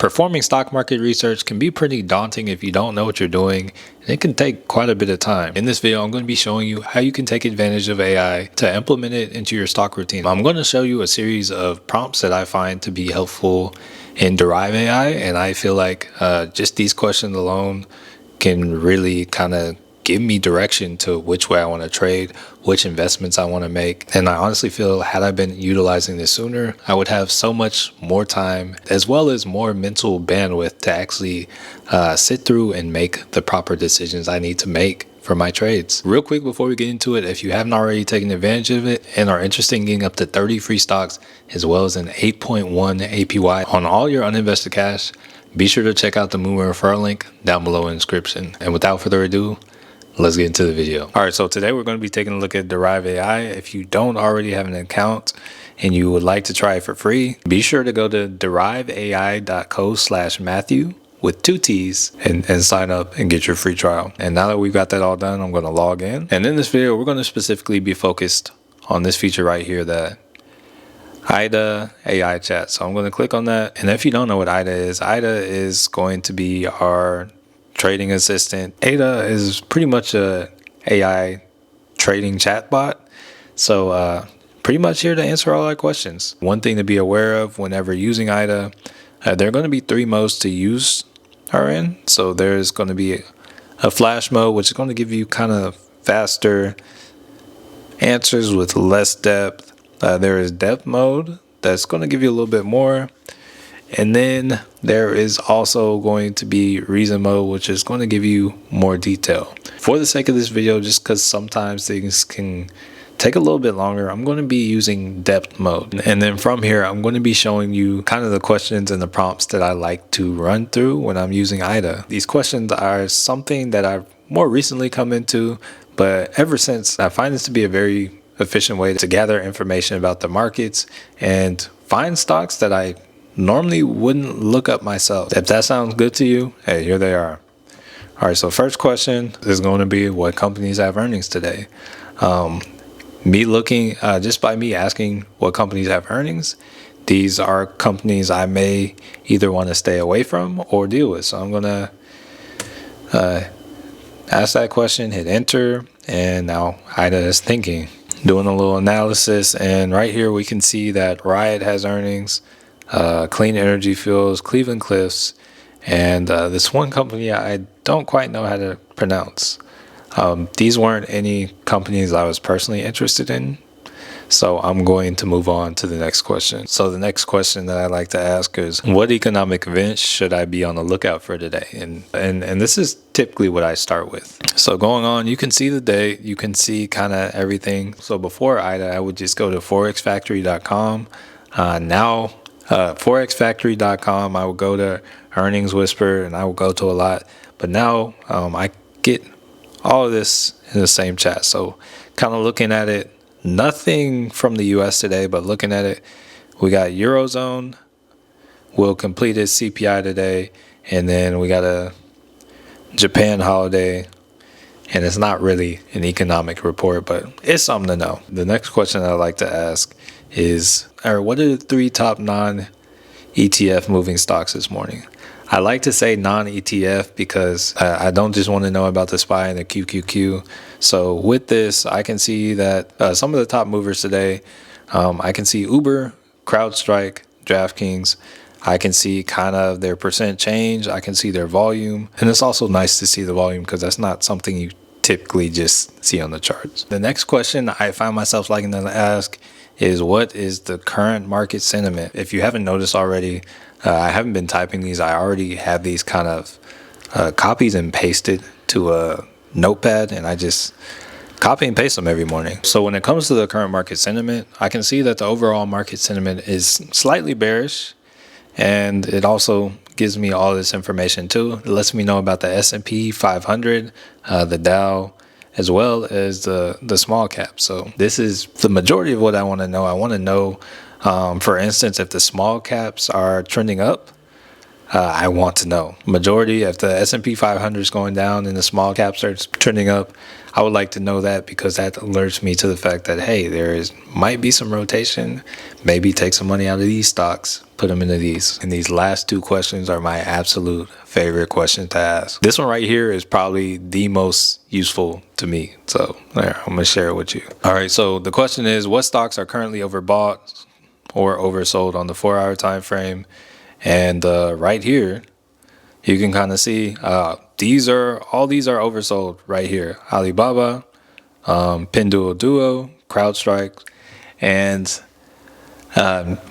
Performing stock market research can be pretty daunting if you don't know what you're doing, and it can take quite a bit of time. In this video, I'm going to be showing you how you can take advantage of AI to implement it into your stock routine. I'm going to show you a series of prompts that I find to be helpful in Derive AI, and I feel like just these questions alone can really kind of give me direction to which way I want to trade, which investments I want to make. And I honestly feel had I been utilizing this sooner, I would have so much more time as well as more mental bandwidth to actually sit through and make the proper decisions I need to make for my trades. Real quick before we get into it, if you haven't already taken advantage of it and are interested in getting up to 30 free stocks as well as an 8.1 APY on all your uninvested cash, be sure to check out the Moomoo referral link down below in the description. And without further ado, let's get into the video. All right, so today we're going to be taking a look at Derive AI. If you don't already have an account and you would like to try it for free, be sure to go to deriveai.co/Matthew with 2 T's and sign up and get your free trial. And now that we've got that all done, I'm going to log in. And in this video, we're going to specifically be focused on this feature right here, that IDA AI chat. So I'm going to click on that. And if you don't know what IDA is going to be our trading assistant. ADA is pretty much a AI trading chatbot. So pretty much here to answer all our questions. One thing to be aware of whenever using IDA, there are going to be 3 modes to use are in. So there's going to be a flash mode, which is going to give you kind of faster answers with less depth. There is depth mode that's going to give you a little bit more. And then there is also going to be reason mode, which is going to give you more detail. For the sake of this video, just because sometimes things can take a little bit longer, I'm going to be using depth mode. And then from here, I'm going to be showing you kind of the questions and the prompts that I like to run through when I'm using IDA. These questions are something that I've more recently come into, but ever since, I find this to be a very efficient way to gather information about the markets and find stocks that I normally wouldn't look up myself. If that sounds good to you, hey, here they are. All right, so first question is going to be what companies have earnings today. Me looking, just by me asking what companies have earnings, these are companies I may either want to stay away from or deal with. So I'm going to ask that question, hit enter, and now IDA is thinking, doing a little analysis. And right here we can see that Riot has earnings, Clean Energy Fuels, Cleveland Cliffs, and this one company I don't quite know how to pronounce. These weren't any companies I was personally interested in, so I'm going to move on to the next question. So the next question that I like to ask is, what economic events should I be on the lookout for today? And this is typically what I start with. So going on, you can see the day, you can see kind of everything. So before IDA, I would just go to forexfactory.com. Now forexfactory.com, I will go to Earnings Whisper, and I will go to a lot. But now I get all of this in the same chat. So kind of looking at it, nothing from the US today, but looking at it, we got Eurozone will complete its CPI today, and then we got a Japan holiday, and it's not really an economic report, but it's something to know. The next question I'd like to ask is, what are the 3 top non-ETF moving stocks this morning? I like to say non-ETF because I don't just want to know about the SPY and the QQQ. So with this, I can see that some of the top movers today, I can see Uber, CrowdStrike, DraftKings. I can see kind of their percent change. I can see their volume. And it's also nice to see the volume because that's not something you typically just see on the charts. The next question I find myself liking to ask is, what is the current market sentiment? If you haven't noticed already, I haven't been typing these. I already have these kind of copies and pasted to a notepad, and I just copy and paste them every morning. So when it comes to the current market sentiment, I can see that the overall market sentiment is slightly bearish, and it also gives me all this information too. It lets me know about the S&P 500, the Dow, as well as the small cap. So this is the majority of what I want to know. I want to know, for instance, if the small caps are trending up, I want to know. Majority, if the S&P 500 is going down and the small caps are trending up, I would like to know that, because that alerts me to the fact that, hey, might be some rotation. Maybe take some money out of these stocks, put them into these. And these last two questions are my absolute favorite questions to ask. This one right here is probably the most useful to me. So there, I'm going to share it with you. All right. So the question is, what stocks are currently overbought or oversold on the 4-hour time frame? And right here, you can kind of see these are oversold right here. Alibaba, Pinduoduo, CrowdStrike, and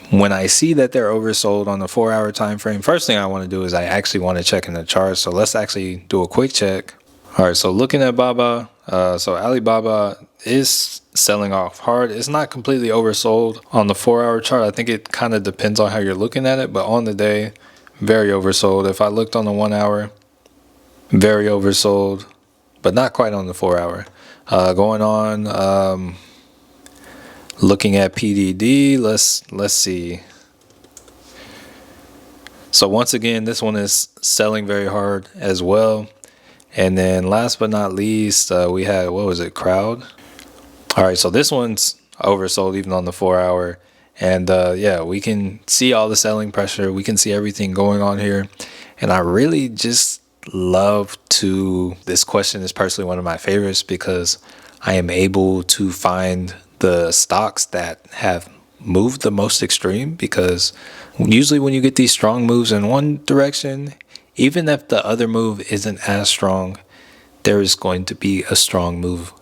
when I see that they're oversold on the 4-hour time frame, first thing I want to do is I actually want to check in the chart. So let's actually do a quick check. All right, so looking at Baba, so Alibaba is selling off hard. It's not completely oversold on the 4-hour chart. I think it kind of depends on how you're looking at it, but on the day, very oversold. If I looked on the 1-hour, very oversold, but not quite on the 4-hour. Going on, looking at PDD, let's see. So once again, this one is selling very hard as well. And then last but not least, we had, what was it, Crowd? All right, so this one's oversold even on the 4-hour. And yeah, we can see all the selling pressure. We can see everything going on here. And I really just love this question is personally one of my favorites, because I am able to find the stocks that have moved the most extreme, because usually when you get these strong moves in one direction, even if the other move isn't as strong, there is going to be a strong move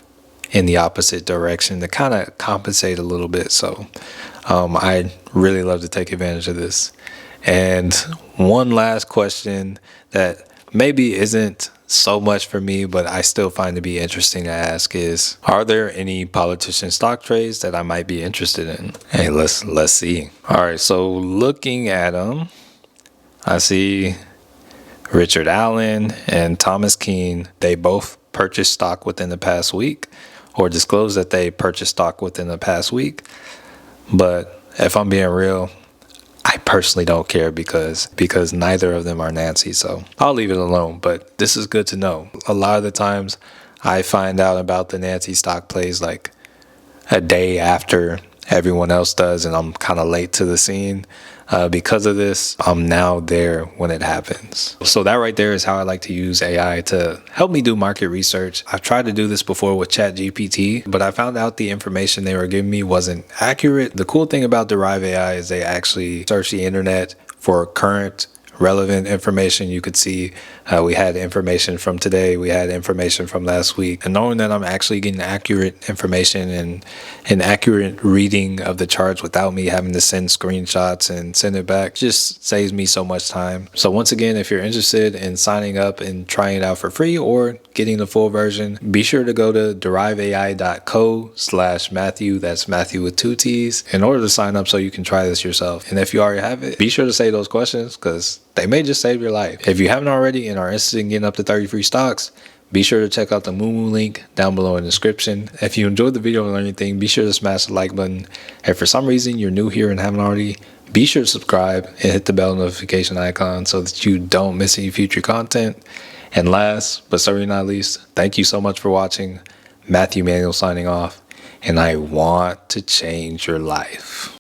in the opposite direction to kind of compensate a little bit. So I really love to take advantage of this. And one last question that maybe isn't so much for me, but I still find to be interesting to ask is, are there any politician stock trades that I might be interested in? Hey, let's see. All right, so looking at them, I see Richard Allen and Thomas Keene. They both purchased stock within the past week, or disclosed that they purchased stock within the past week. But if I'm being real, I personally don't care, because neither of them are Nancy, so I'll leave it alone. But this is good to know. A lot of the times I find out about the Nancy stock plays like a day after everyone else does, and I'm kind of late to the scene. Because of this, I'm now there when it happens. So that right there is how I like to use AI to help me do market research. I've tried to do this before with ChatGPT, but I found out the information they were giving me wasn't accurate. The cool thing about Derive AI is they actually search the internet for current relevant information. You could see we had information from today, we had information from last week, and knowing that I'm actually getting accurate information and an accurate reading of the charts without me having to send screenshots and send it back just saves me so much time. So once again, if you're interested in signing up and trying it out for free or getting the full version, be sure to go to deriveai.co/Matthew. That's Matthew with 2 T's, in order to sign up so you can try this yourself. And if you already have it, be sure to say those questions, because they may just save your life. If you haven't already and are interested in getting up to 30 free stocks, be sure to check out the Moomoo link down below in the description. If you enjoyed the video or learned anything, be sure to smash the like button. If for some reason you're new here and haven't already, be sure to subscribe and hit the bell notification icon so that you don't miss any future content. And last, but certainly not least, thank you so much for watching. Manuel signing off, and I want to change your life.